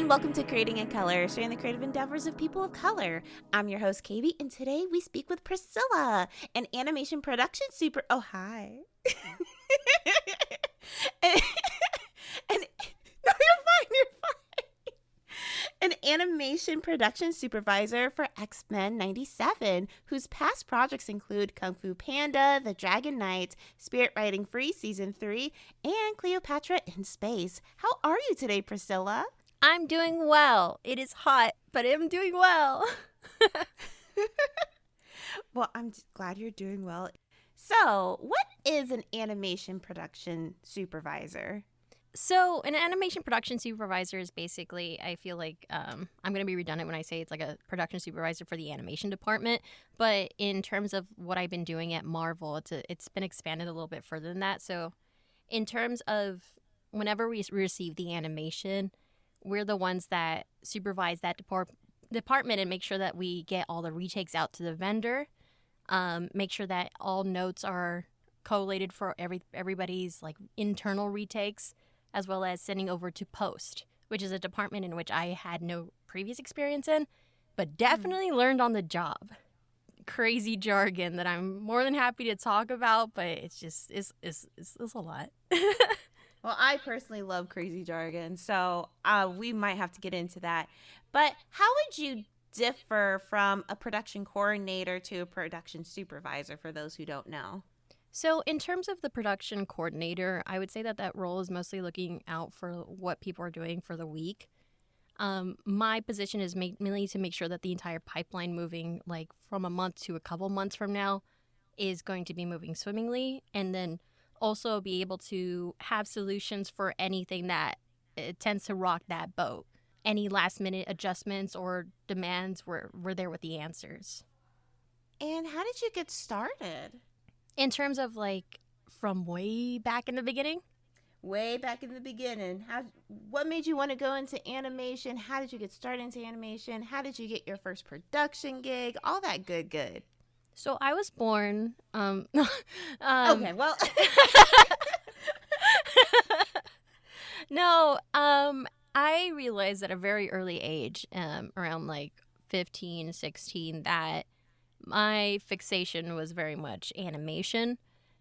and welcome to Creating in Color, sharing the creative endeavors of people of color. I'm your host, Kaybe, and today we speak with Priscilla, an animation production super... Oh, hi. and, no, you're fine. An animation production supervisor for X-Men 97, whose past projects include Kung-fu Panda, The Dragon Knight, Spirit Riding Free Season 3, and Cleopatra in Space. How are you today, Priscilla? I'm doing well. It is hot, but I'm doing well. Well, I'm glad you're doing well. So, what is an animation production supervisor? So, an animation production supervisor is basically, I feel like I'm going to be redundant when I say it's like a production supervisor for the animation department. But in terms of what I've been doing at Marvel, it's been expanded a little bit further than that. So, in terms of whenever we receive the animation, we're the ones that supervise that department and make sure that we get all the retakes out to the vendor, make sure that all notes are collated for everybody's like internal retakes, as well as sending over to post, which is a department in which I had no previous experience in, but definitely learned on the job. Crazy jargon that I'm more than happy to talk about, but it's a lot. Well, I personally love crazy jargon, so we might have to get into that. But how would you differ from a production coordinator to a production supervisor, for those who don't know? So in terms of the production coordinator, I would say that role is mostly looking out for what people are doing for the week. My position is mainly to make sure that the entire pipeline moving like from a month to a couple months from now is going to be moving swimmingly, and then also be able to have solutions for anything that tends to rock that boat. Any last minute adjustments or demands, we're there with the answers. And how did you get started? In terms of like from way back in the beginning? Way back in the beginning. What made you want to go into animation? How did you get started into animation? How did you get your first production gig? All that good. So I was born. Okay, well. No, I realized at a very early age, around like 15, 16, that my fixation was very much animation,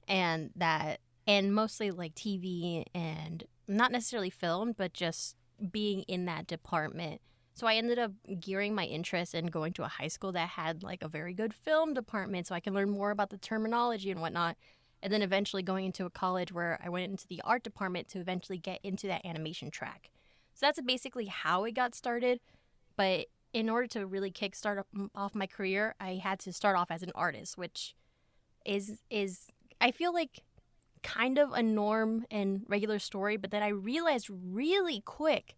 and mostly like TV and not necessarily filmed, but just being in that department. So I ended up gearing my interest in going to a high school that had like a very good film department so I can learn more about the terminology and whatnot. And then eventually going into a college where I went into the art department to eventually get into that animation track. So that's basically how it got started. But in order to really kickstart off my career, I had to start off as an artist, which is I feel like kind of a norm and regular story. But then I realized really quick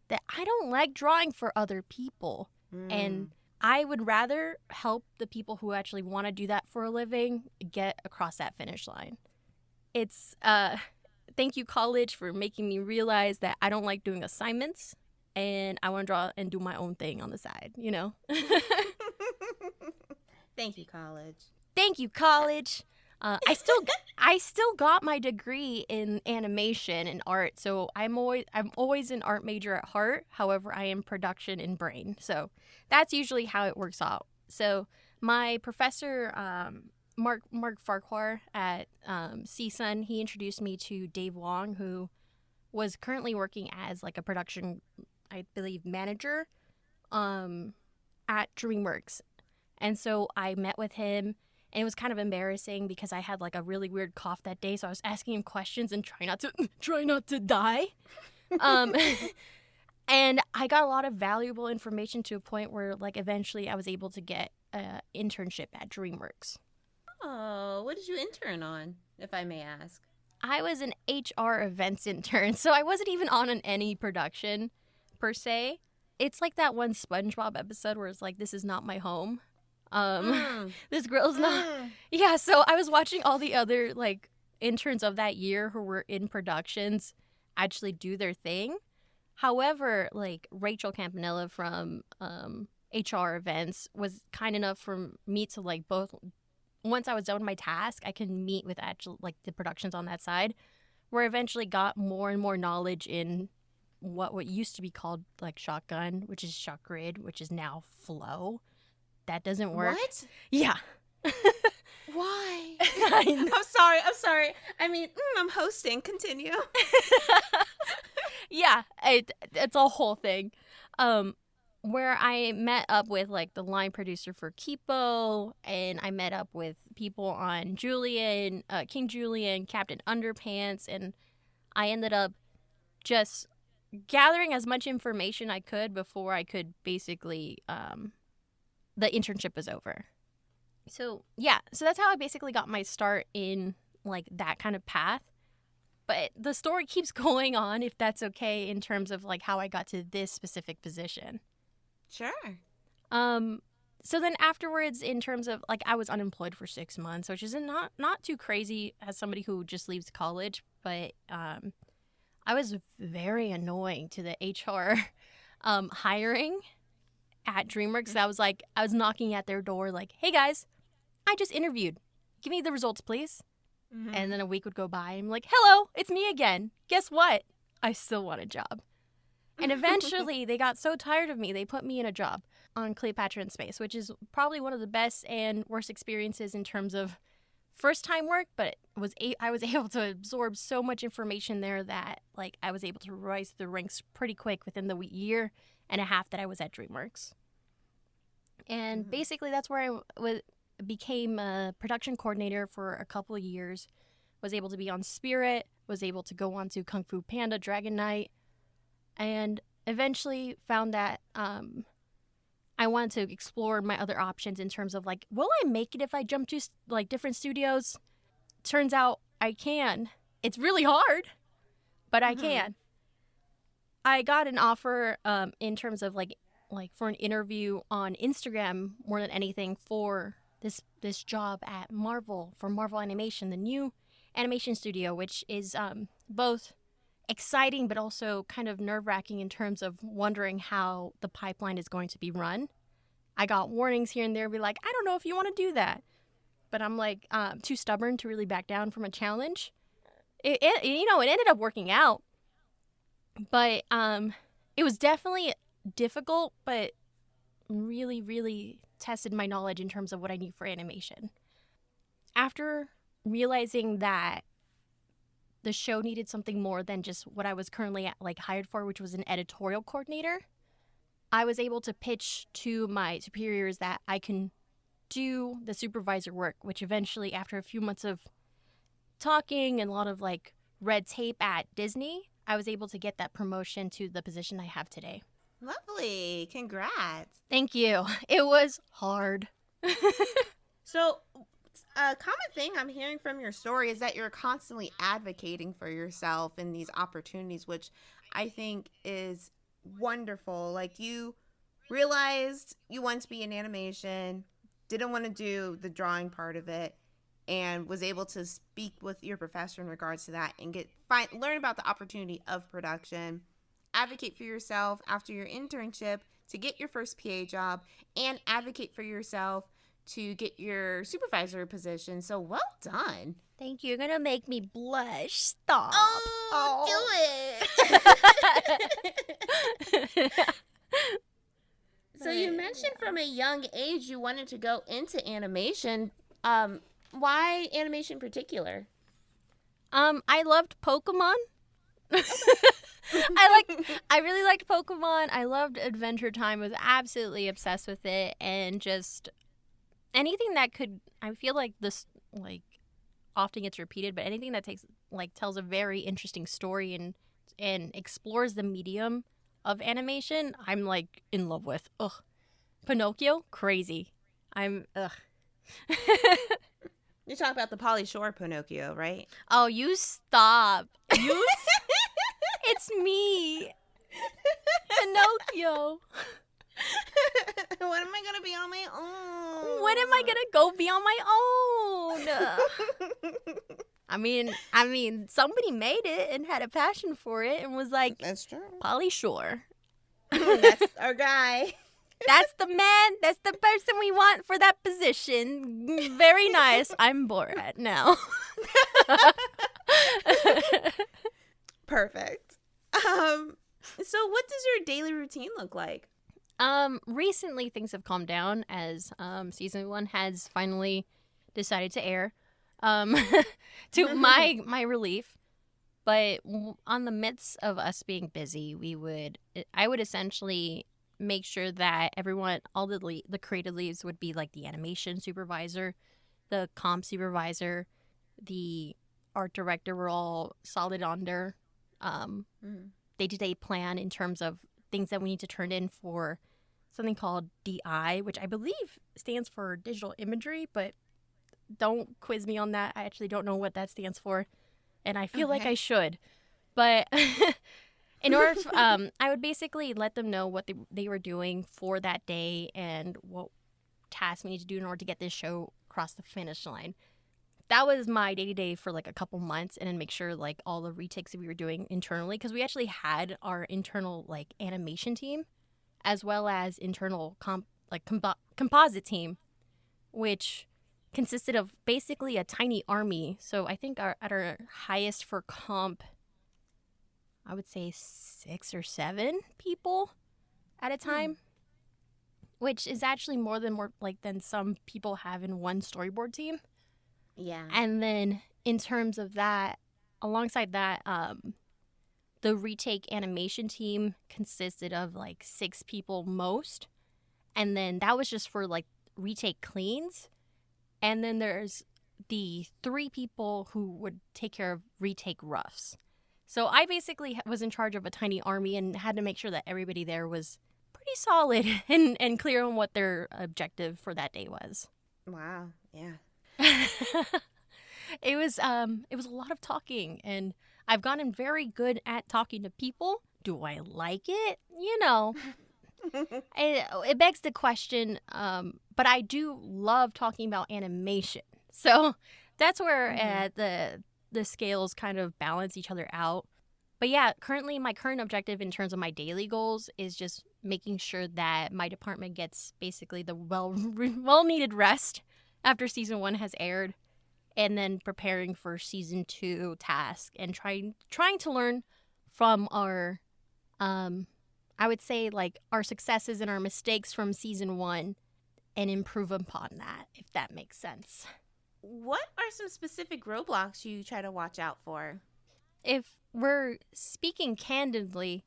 that I don't like drawing for other people. And I would rather help the people who actually want to do that for a living get across that finish line. It's, thank you, college, for making me realize that I don't like doing assignments and I want to draw and do my own thing on the side, you know? Thank you, college. Thank you, college. I still got my degree in animation and art, so I'm always an art major at heart. However, I am production in brain, so that's usually how it works out. So my professor, Mark Farquhar at CSUN, he introduced me to Dave Wong, who was currently working as like a production, I believe, manager at DreamWorks, and so I met with him. And it was kind of embarrassing because I had like a really weird cough that day, so I was asking him questions and try not to die. And I got a lot of valuable information to a point where like eventually I was able to get an internship at DreamWorks. Oh, what did you intern on, if I may ask? I was an HR events intern, so I wasn't even on any production per se. It's like that one SpongeBob episode where it's like, this is not my home. This girl's not. Yeah, so I was watching all the other like interns of that year who were in productions actually do their thing. However, like Rachel Campanella from HR events was kind enough for me to like both. Once I was done with my task, I could meet with actual like the productions on that side, where I eventually got more and more knowledge in what used to be called like Shotgun, which is Shot Grid, which is now Flow. That doesn't work. What? Yeah. Why? I I'm sorry. I mean, I'm hosting. Continue. Yeah, it's a whole thing. Where I met up with like the line producer for Kipo, and I met up with people on Julian, King Julian, Captain Underpants, and I ended up just gathering as much information I could before I could basically, the internship was over. So yeah, so that's how I basically got my start in like that kind of path. But the story keeps going on, if that's okay, in terms of like how I got to this specific position. Sure. So then afterwards, in terms of like, I was unemployed for 6 months, which is not too crazy as somebody who just leaves college, but I was very annoying to the HR hiring at DreamWorks. I was knocking at their door like, hey guys, I just interviewed. Give me the results, please. Mm-hmm. And then a week would go by. I'm like, hello, it's me again. Guess what? I still want a job. And eventually they got so tired of me, they put me in a job on Cleopatra in Space, which is probably one of the best and worst experiences in terms of first time work, but I was able to absorb so much information there that like I was able to rise through the ranks pretty quick within the year and a half that I was at DreamWorks. And basically that's where I became a production coordinator for a couple of years, was able to be on Spirit, was able to go on to Kung-fu Panda, Dragon Knight, and eventually found that I wanted to explore my other options in terms of like, will I make it if I jump to like different studios? Turns out I can. It's really hard, but I can. I got an offer in terms of like for an interview on Instagram more than anything for this job at Marvel, for Marvel Animation, the new animation studio, which is both exciting but also kind of nerve-wracking in terms of wondering how the pipeline is going to be run. I got warnings here and there, be like, I don't know if you want to do that. But I'm like too stubborn to really back down from a challenge. It ended up working out. But it was definitely difficult, but really, really tested my knowledge in terms of what I need for animation. After realizing that the show needed something more than just what I was currently hired for, which was an editorial coordinator, I was able to pitch to my superiors that I can do the supervisor work, which eventually, after a few months of talking and a lot of red tape at Disney, I was able to get that promotion to the position I have today. Lovely. Congrats. Thank you. It was hard. So, a common thing I'm hearing from your story is that you're constantly advocating for yourself in these opportunities, which I think is wonderful. Like, you realized you wanted to be in animation, didn't want to do the drawing part of it, and was able to speak with your professor in regards to that and learn about the opportunity of production, advocate for yourself after your internship to get your first PA job, and advocate for yourself to get your supervisor position. So well done. Thank you. You're gonna make me blush. Stop. Do it. So you mentioned from a young age you wanted to go into animation. Why animation in particular? I loved Pokemon. I really liked Pokemon. I loved Adventure Time. Was absolutely obsessed with it, and just anything that could. I feel like this often gets repeated, but anything that tells a very interesting story and explores the medium of animation, I'm in love with. Ugh, Pinocchio, crazy. Ugh. You're talking about the Pauly Shore Pinocchio, right? Oh, you stop. It's me. Pinocchio. When am I going to be on my own? When am I going to go be on my own? I mean, somebody made it and had a passion for it and was like, that's true. Pauly Shore. That's our guy. That's the man. That's the person we want for that position. Very nice. I'm Borat now. Perfect. So what does your daily routine look like? Recently things have calmed down as season 1 has finally decided to air. Um, to my relief. But on the midst of us being busy, I would essentially make sure that everyone, all the creative leads would be like the animation supervisor, the comp supervisor, the art director were all solid on their day-to-day plan in terms of things that we need to turn in for something called DI, which I believe stands for digital imagery, but don't quiz me on that. I actually don't know what that stands for, and I feel like I should. But in order to, I would basically let them know what they were doing for that day and what tasks we need to do in order to get this show across the finish line. That was my day-to-day for like a couple months, and then make sure like all the retakes that we were doing internally, because we actually had our internal like animation team as well as internal composite team, which consisted of basically a tiny army. So I think at our highest for comp, I would say 6 or 7 people at a time, which is actually more than some people have in one storyboard team. Yeah. And then in terms of that, alongside that, the retake animation team consisted of like 6 people most. And then that was just for like retake cleans. And then there's the 3 people who would take care of retake roughs. So I basically was in charge of a tiny army and had to make sure that everybody there was pretty solid and clear on what their objective for that day was. Wow. Yeah. It was a lot of talking, and I've gotten very good at talking to people. Do I like it? You know, it begs the question, but I do love talking about animation. So that's where the scales kind of balance each other out. But yeah, currently my current objective in terms of my daily goals is just making sure that my department gets basically the well-needed rest after season 1 has aired, and then preparing for season 2 task and trying to learn from our I would say like our successes and our mistakes from season 1 and improve upon that, if that makes sense. What are some specific roadblocks you try to watch out for? If we're speaking candidly,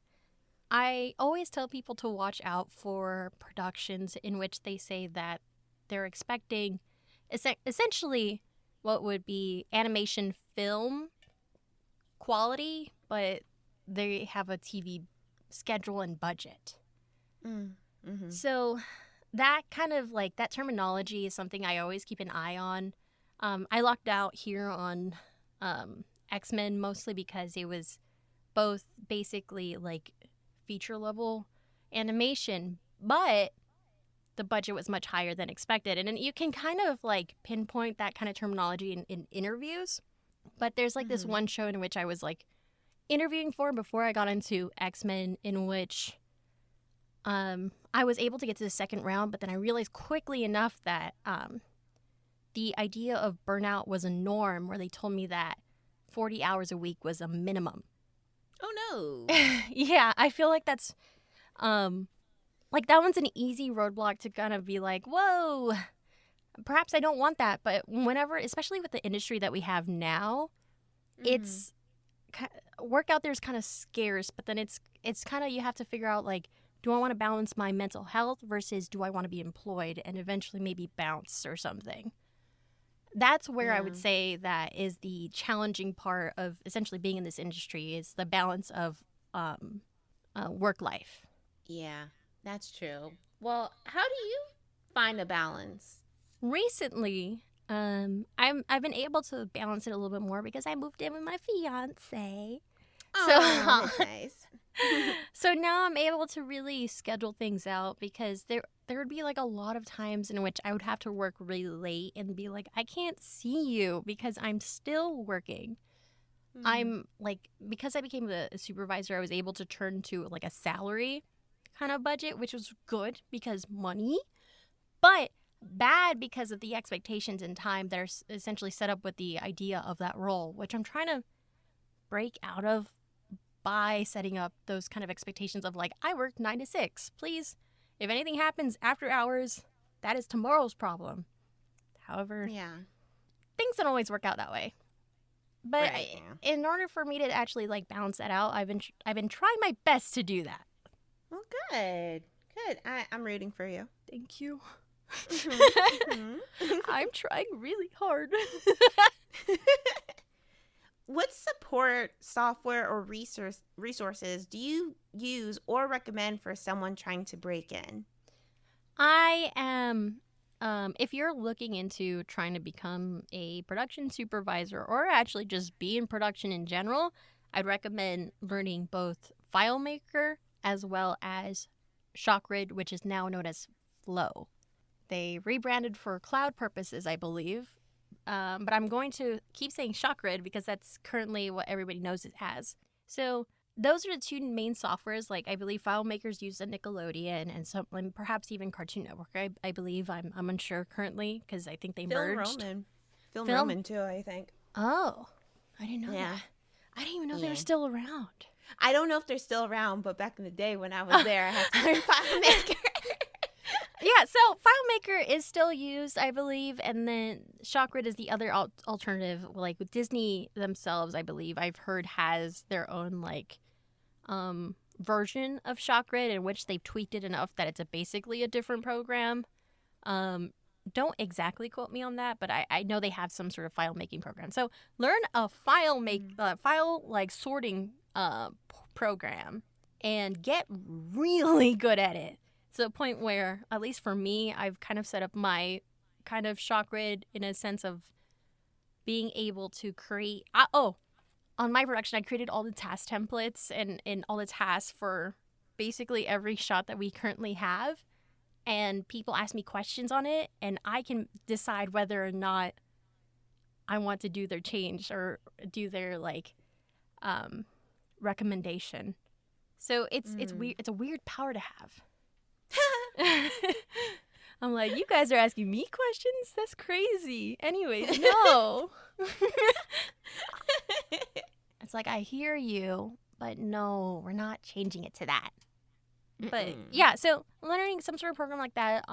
I always tell people to watch out for productions in which they say that they're expecting essentially what would be animation film quality, but they have a TV schedule and budget. Mm-hmm. So that kind of like that terminology is something I always keep an eye on. I lucked out here on X-Men mostly because it was both basically like feature level animation, but the budget was much higher than expected. And you can kind of like pinpoint that kind of terminology in interviews. But there's like this one show in which I was like interviewing for before I got into X-Men, in which I was able to get to the second round, but then I realized quickly enough that the idea of burnout was a norm, where they told me that 40 hours a week was a minimum. Oh, no. Yeah, I feel like that's like that one's an easy roadblock to kind of be like, whoa, perhaps I don't want that. But whenever, especially with the industry that we have now, it's work out there is kind of scarce, but then it's kind of, you have to figure out like, do I want to balance my mental health versus do I want to be employed and eventually maybe bounce or something? That's where I would say that is the challenging part of essentially being in this industry, is the balance of work life. Yeah, that's true. Well, how do you find a balance? Recently, I've been able to balance it a little bit more because I moved in with my fiance. Oh, that's nice. So now I'm able to really schedule things out, because there would be like a lot of times in which I would have to work really late and be like, I can't see you because I'm still working. I'm like, because I became a supervisor, I was able to turn to like a salary kind of budget, which was good because money, but bad because of the expectations and time that are essentially set up with the idea of that role, which I'm trying to break out of. by setting up those kind of expectations of like, I work 9 to 6. Please, if anything happens after hours, that is tomorrow's problem. However, things don't always work out that way. But in order for me to actually like balance that out, I've been trying my best to do that. Well, good. I'm rooting for you. Thank you. I'm trying really hard. What support software or resources do you use or recommend for someone trying to break in? I am, if you're looking into trying to become a production supervisor or actually just be in production in general, I'd recommend learning both FileMaker as well as ShotGrid, which is now known as Flow. They rebranded for cloud purposes, I believe. But I'm going to keep saying ShotGrid because that's currently what everybody knows it as. So those are the two main softwares. Like I believe FileMaker's used at Nickelodeon and some, perhaps even Cartoon Network. I believe I'm unsure currently because I think they merged. Film Roman too, I think. Oh, I didn't know that. I didn't even know they were still around. I don't know if they're still around, but back in the day when I was there, I had to learn FileMaker. Yeah, so FileMaker is still used, I believe, and then ShotGrid is the other alternative. Like with Disney themselves, I believe I've heard has their own like version of ShotGrid in which they've tweaked it enough that it's basically a different program. Don't exactly quote me on that, but I know they have some sort of file making program. So learn a file like sorting program and get really good at it. To the point where, at least for me, I've kind of set up my kind of ShotGrid in a sense of being able to create. On my production, I created all the task templates and all the tasks for basically every shot that we currently have. And people ask me questions on it, and I can decide whether or not I want to do their change or do their like recommendation. So it's weird. It's a weird power to have. I'm like, you guys are asking me questions? That's crazy. Anyways, no. It's like, I hear you, but no, we're not changing it to that. But yeah, so learning some sort of program like that,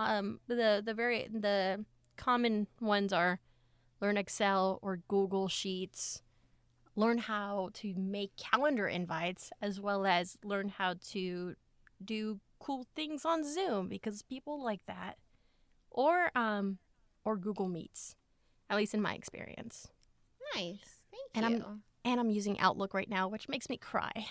the common ones are learn Excel or Google Sheets, learn how to make calendar invites, as well as learn how to do cool things on Zoom because people like that, or Google Meets, at least in my experience. Nice, thank you. I'm using Outlook right now, which makes me cry.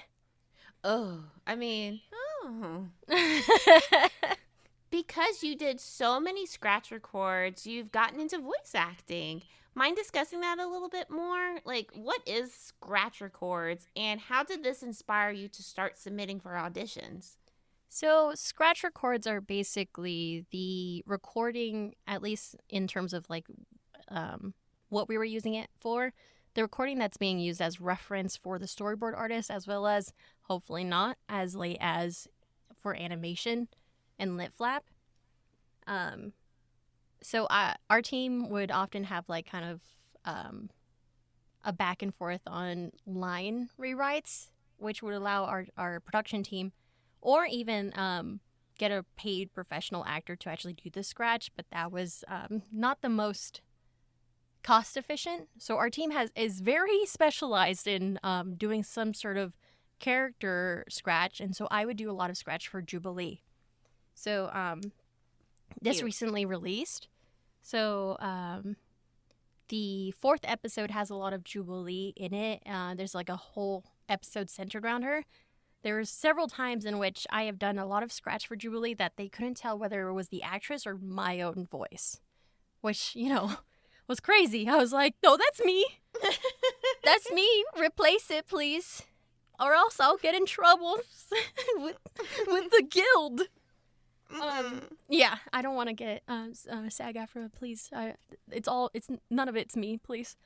Because you did so many scratch records, you've gotten into voice acting. Mind discussing that a little bit more? Like, what is scratch records, and how did this inspire you to start submitting for auditions? So scratch records are basically the recording, at least in terms of like what we were using it for, the recording that's being used as reference for the storyboard artist, as well as, hopefully not, as late as for animation and lit flap. So our team would often have like kind of a back and forth on line rewrites, which would allow our production team or even get a paid professional actor to actually do the scratch, but that was not the most cost efficient. So our team is very specialized in doing some sort of character scratch, and so I would do a lot of scratch for Jubilee. So this recently released. So the 4th episode has a lot of Jubilee in it. There's like a whole episode centered around her. There were several times in which I have done a lot of scratch for Jubilee that they couldn't tell whether it was the actress or my own voice, which, was crazy. I was like, no, that's me. That's me. Replace it, please. Or else I'll get in trouble with the guild. Yeah, I don't want to get SAG-AFTRA, please. It's none of it's me, please.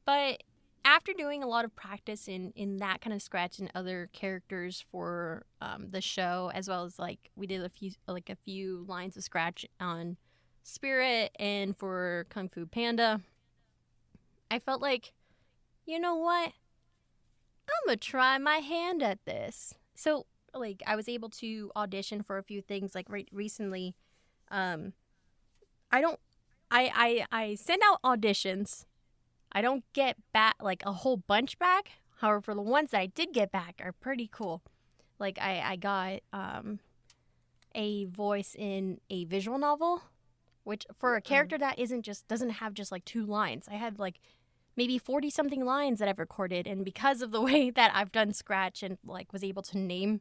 But after doing a lot of practice in that kind of scratch and other characters for the show, as well as like we did a few lines of scratch on Spirit and for Kung-fu Panda, I felt like, you know what? I'm gonna try my hand at this. So, like, I was able to audition for a few things, like, recently. Um, I don't, I send out auditions. I don't get back, like, a whole bunch back. However, for the ones that I did get back are pretty cool. Like, I got, a voice in a visual novel, which for a character that doesn't have just, like, 2 lines. I had, like, maybe 40 something lines that I've recorded, and because of the way that I've done Scratch and like was able to name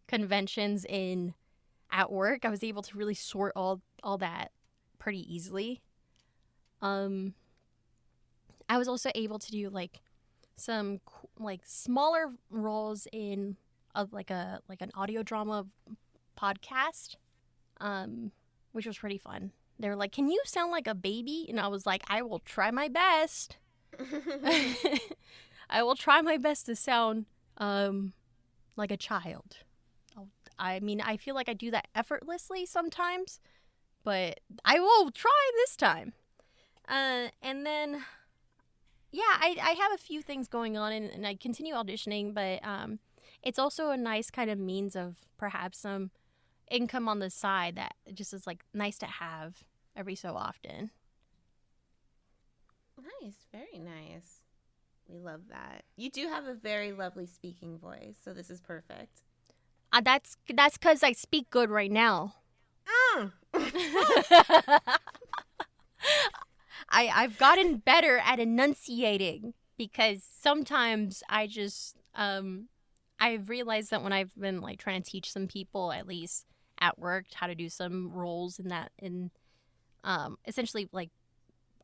conventions at work, I was able to really sort all that pretty easily. I was also able to do like some like smaller roles in like an audio drama podcast, which was pretty fun. They were like, "Can you sound like a baby?" And I was like, "I will try my best." I will try my best to sound like a child. I mean, I feel like I do that effortlessly sometimes, but I will try this time. And then, yeah, I have a few things going on, and I continue auditioning, but it's also a nice kind of means of perhaps some income on the side that just is like nice to have every so often. Nice, very nice. We love that. You do have a very lovely speaking voice, so this is perfect. That's because I speak good right now. I've gotten better at enunciating because sometimes I just I've realized that when I've been like trying to teach some people, at least at work, how to do some roles in essentially like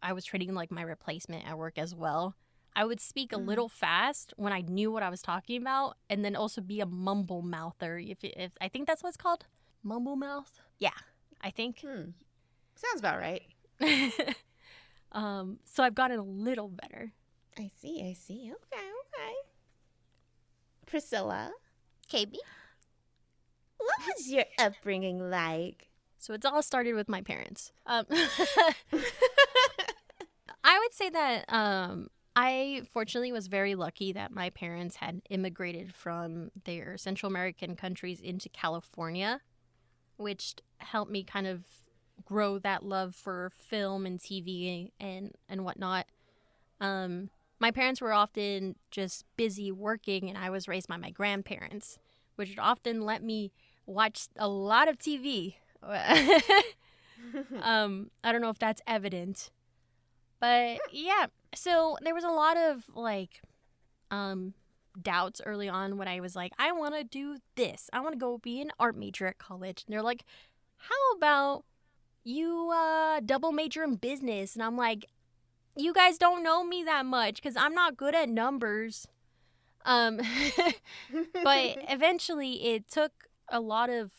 I was training like my replacement at work as well. I would speak a little fast when I knew what I was talking about, and then also be a mumble mouther. If I think that's what it's called, mumble mouth. Yeah, I think. Sounds about right. So I've gotten a little better. I see. Okay. Priscilla, Kaybe, what was your upbringing like? So it's all started with my parents. I would say that I fortunately was very lucky that my parents had immigrated from their Central American countries into California, which helped me kind of grow that love for film and TV and whatnot. My parents were often just busy working, and I was raised by my grandparents, which would often let me watch a lot of TV. I don't know if that's evident. But yeah, so there was a lot of like doubts early on when I was like, I want to do this. I want to go be an art major at college. And they're like, how about you double major in business? And I'm like, you guys don't know me that much because I'm not good at numbers. But eventually it took a lot of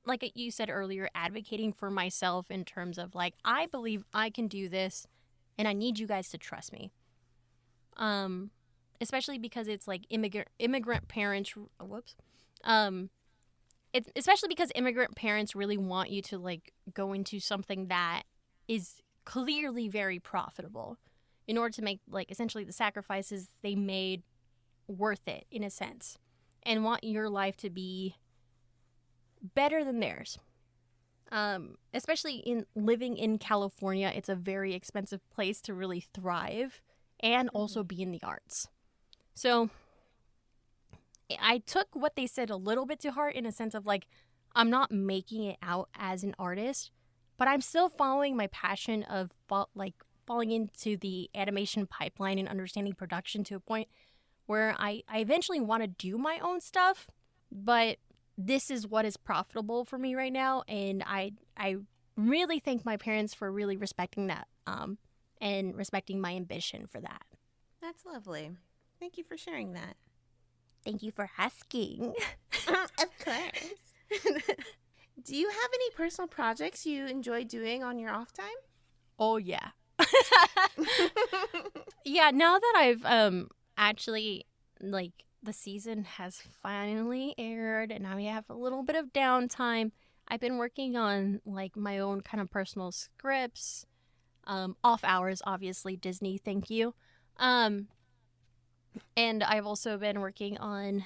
like you said earlier, advocating for myself in terms of like, I believe I can do this and I need you guys to trust me. Especially because it's like immigrant parents. Especially because immigrant parents really want you to like go into something that is clearly very profitable in order to make like essentially the sacrifices they made worth it in a sense, and want your life to be better than theirs. Especially in living in California, it's a very expensive place to really thrive and also be in the arts. So I took what they said a little bit to heart in a sense of like, I'm not making it out as an artist, but I'm still following my passion of falling into the animation pipeline and understanding production to a point where I eventually want to do my own stuff, but this is what is profitable for me right now, and I really thank my parents for really respecting that and respecting my ambition for that. That's lovely. Thank you for sharing that. Thank you for asking. Of course. Do you have any personal projects you enjoy doing on your off time? Oh, yeah. Yeah, now that I've actually, like, the season has finally aired and now we have a little bit of downtime, I've been working on, like, my own kind of personal scripts. Off hours, obviously. Disney, thank you. And I've also been working on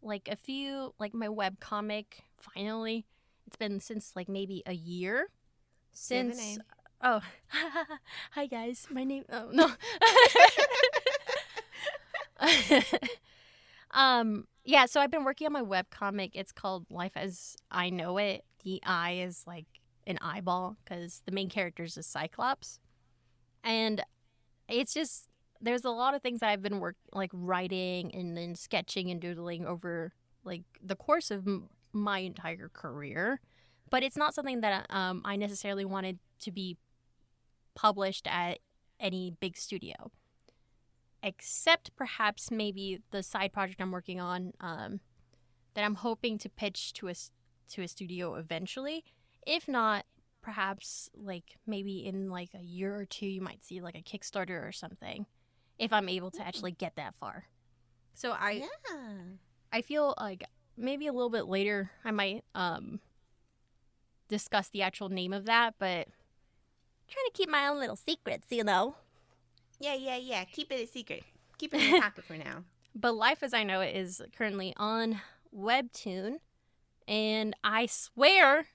like a few, like my webcomic, finally. It's been since like maybe a year. Say the Since, name. oh, hi guys, my name, oh, no. Yeah, so I've been working on my webcomic. It's called Life as I Know It. The I is like an eyeball because the main character is a Cyclops. And it's just, there's a lot of things that I've been writing and then sketching and doodling over like the course of my entire career. But it's not something that I necessarily wanted to be published at any big studio. Except perhaps maybe the side project I'm working on that I'm hoping to pitch to a studio eventually. If not, perhaps like maybe in like a year or two, you might see like a Kickstarter or something. If I'm able to actually get that far. So I feel like maybe a little bit later I might discuss the actual name of that, but I'm trying to keep my own little secrets, you know. Yeah. Keep it a secret. Keep it in your pocket for now. But Life as I Know It is currently on Webtoon, and I swear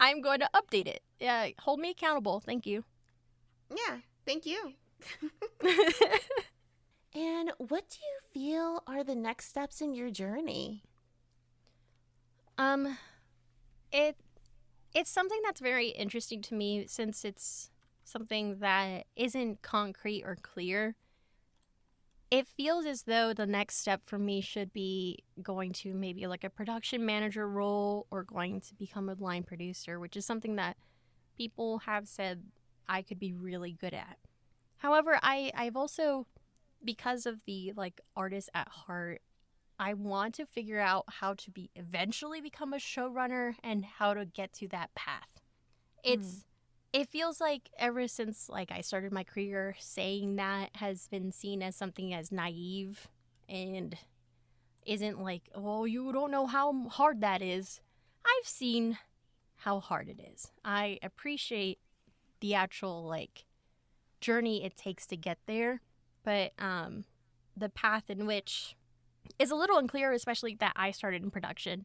I'm going to update it. Yeah, hold me accountable. Thank you. Yeah, thank you. And what do you feel are the next steps in your journey? It's something that's very interesting to me since it's something that isn't concrete or clear. It feels as though the next step for me should be going to maybe like a production manager role or going to become a line producer, which is something that people have said I could be really good at. However, I've also, because of the like artist at heart, I want to figure out how to eventually become a showrunner and how to get to that path. It feels like ever since like I started my career, saying that has been seen as something as naive and isn't like, oh, you don't know how hard that is. I've seen how hard it is. I appreciate the actual like journey it takes to get there, but the path in which is a little unclear, especially that I started in production.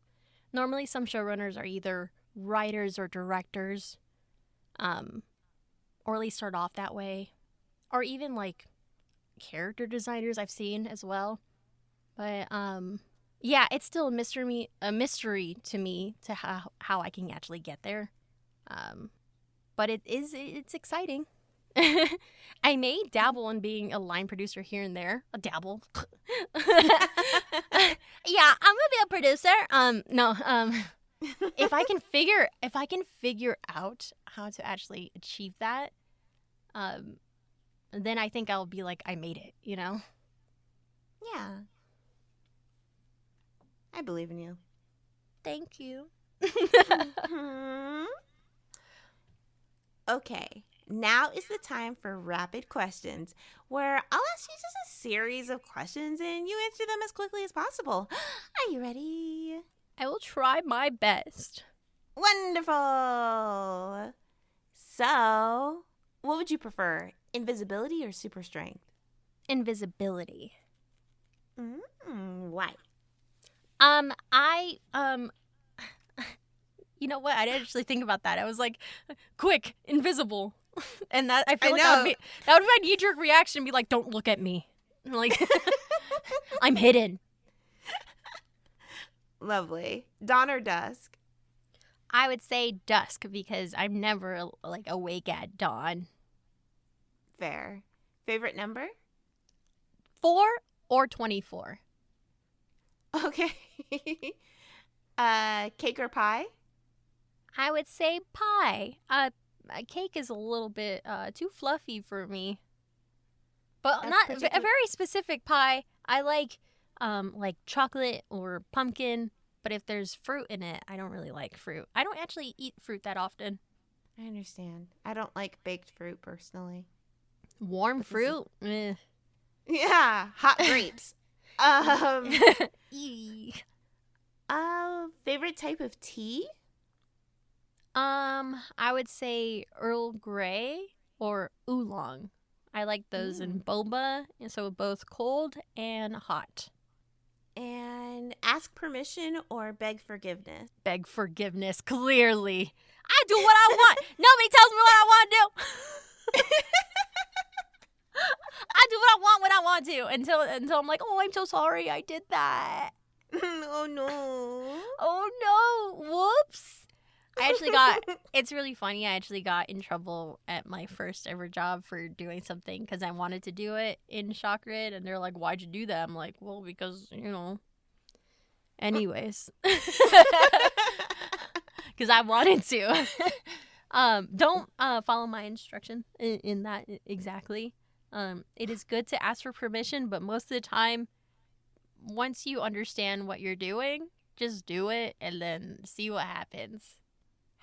Normally, some showrunners are either writers or directors, or at least start off that way, or even like character designers I've seen as well. But yeah, it's still a mystery to me to how I can actually get there. But it's exciting. I may dabble in being a line producer here and there. A dabble. Yeah, I'm gonna be a producer. No. If I can figure out how to actually achieve that, then I think I'll be like, I made it. You know? Yeah. I believe in you. Thank you. Okay. Now is the time for rapid questions, where I'll ask you just a series of questions and you answer them as quickly as possible. Are you ready? I will try my best. Wonderful. So, what would you prefer, invisibility or super strength? Invisibility. Why? You know what? I didn't actually think about that. I was like, quick, invisible. And that I feel I like know. that would be my knee-jerk reaction, be like, don't look at me. Like, I'm hidden. Lovely. Dawn or dusk? I would say dusk because I'm never like awake at dawn. Fair. Favorite number? 4 or 24. Okay. Cake or pie? I would say pie. Cake is a little bit too fluffy for me. But not a very specific pie. I like chocolate or pumpkin. But if there's fruit in it, I don't really like fruit. I don't actually eat fruit that often. I understand. I don't like baked fruit personally. Warm fruit? Eh. Yeah, hot grapes. Favorite type of tea? I would say Earl Grey or oolong. I like those in boba, and so both cold and hot. And ask permission or beg forgiveness? Beg forgiveness, clearly. I do what I want. Nobody tells me what I want to do. I do what I want when I want to until I'm like, oh, I'm so sorry I did that. Oh, no. Oh, no. Whoops. It's really funny. I actually got in trouble at my first ever job for doing something because I wanted to do it in shock grid, and they're like, why'd you do that? I'm like, well, because, anyways. Because I wanted to. Don't follow my instruction in that exactly. It is good to ask for permission, but most of the time, once you understand what you're doing, just do it and then see what happens.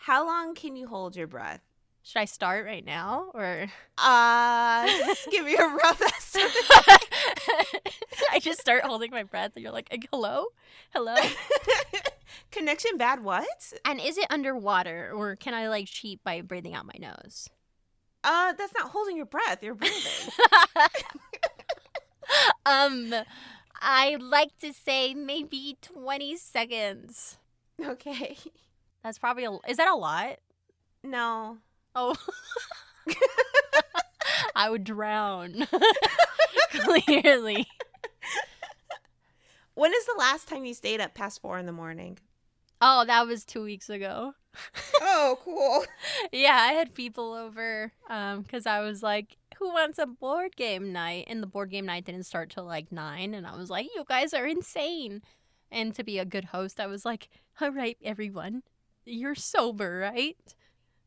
How long can you hold your breath? Should I start right now or? Just give me a rough estimate. I just start holding my breath and you're like, hello? Hello? Connection bad what? And is it underwater or can I cheat by breathing out my nose? That's not holding your breath. You're breathing. I like to say maybe 20 seconds. Okay. That's probably is that a lot? No. Oh. I would drown. Clearly. When is the last time you stayed up past 4 a.m? Oh, that was 2 weeks ago. Oh, cool. Yeah, I had people over because I was like, who wants a board game night? And the board game night didn't start till 9, and I was like, you guys are insane. And to be a good host, I was like, all right, everyone, you're sober, right?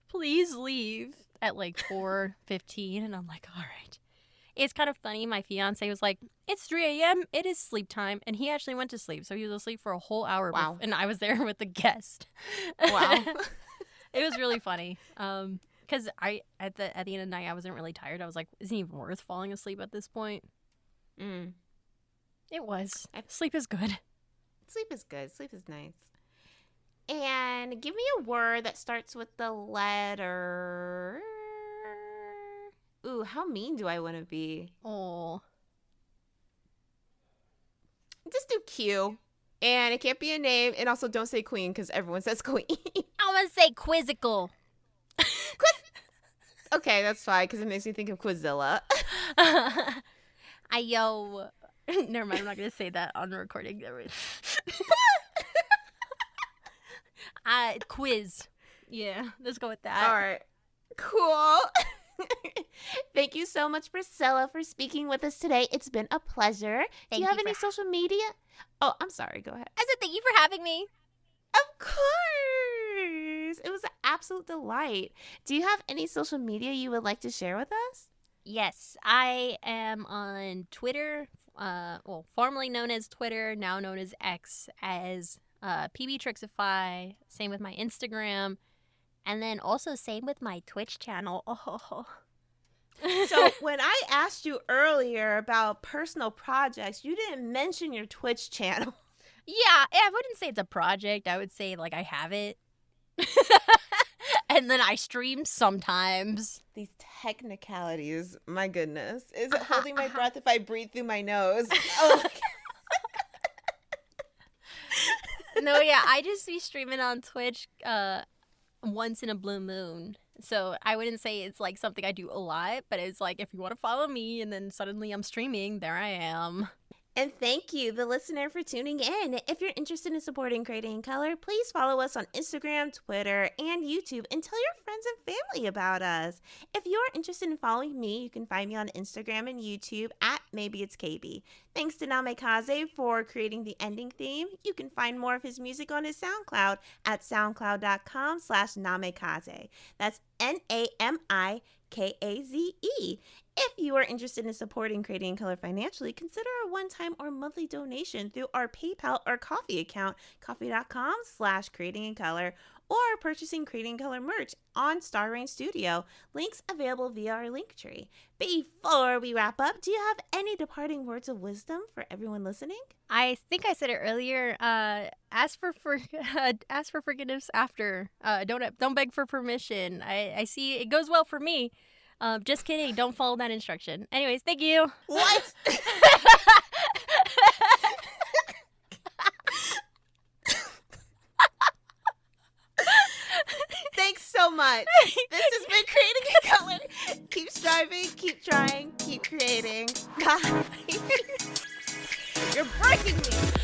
Please leave at 4:15. And I'm like, all right. It's kind of funny. My fiance was like, it's 3 a.m. It is sleep time. And he actually went to sleep. So he was asleep for a whole hour. Wow. And I was there with the guest. Wow. It was really funny. Because at the end of the night, I wasn't really tired. I was like, isn't it even worth falling asleep at this point? It was. Sleep is good. Sleep is good. Sleep is nice. And give me a word that starts with the letter... Ooh, how mean do I want to be? Oh. Just do Q. And it can't be a name. And also don't say queen because everyone says queen. I want to say quizzical. Okay, that's fine because it makes me think of Quizilla. Never mind, I'm not going to say that on recording. Quiz. Yeah, let's go with that. All right. Cool. Thank you so much, Priscilla, for speaking with us today. It's been a pleasure. Do you have any social media? Oh, I'm sorry. Go ahead. I said thank you for having me. Of course. It was an absolute delight. Do you have any social media you would like to share with us? Yes, I am on Twitter, formerly known as Twitter, now known as X, as PB Trixify. Same with my Instagram. And then also same with my Twitch channel. Oh. So when I asked you earlier about personal projects, you didn't mention your Twitch channel. Yeah, I wouldn't say it's a project. I would say I have it. And then I stream sometimes. These technicalities, my goodness. Is it holding my breath if I breathe through my nose? Oh. No, yeah, I just be streaming on Twitch once in a blue moon. So I wouldn't say it's something I do a lot, but it's if you want to follow me and then suddenly I'm streaming, there I am. And thank you, the listener, for tuning in. If you're interested in supporting Creating in Color, please follow us on Instagram, Twitter, and YouTube, and tell your friends and family about us. If you're interested in following me, you can find me on Instagram and YouTube at Maybe It's Kaybe. Thanks to Namikaze for creating the ending theme. You can find more of his music on his SoundCloud at soundcloud.com/Namikaze. That's NAMIKAZE. If you are interested in supporting Creating in Color financially, consider a one-time or monthly donation through our PayPal or Coffee account, coffee.com/creatingincolor, or purchasing Creating in Color merch on Star Rain Studio. Links available via our link tree. Before we wrap up, do you have any departing words of wisdom for everyone listening? I think I said it earlier. Ask for forgiveness after. Don't beg for permission. I see it goes well for me. Just kidding. Don't follow that instruction. Anyways, thank you. What? Thanks so much. This has been Creating in Color. Keep striving, keep trying, keep creating. Bye. You're breaking me.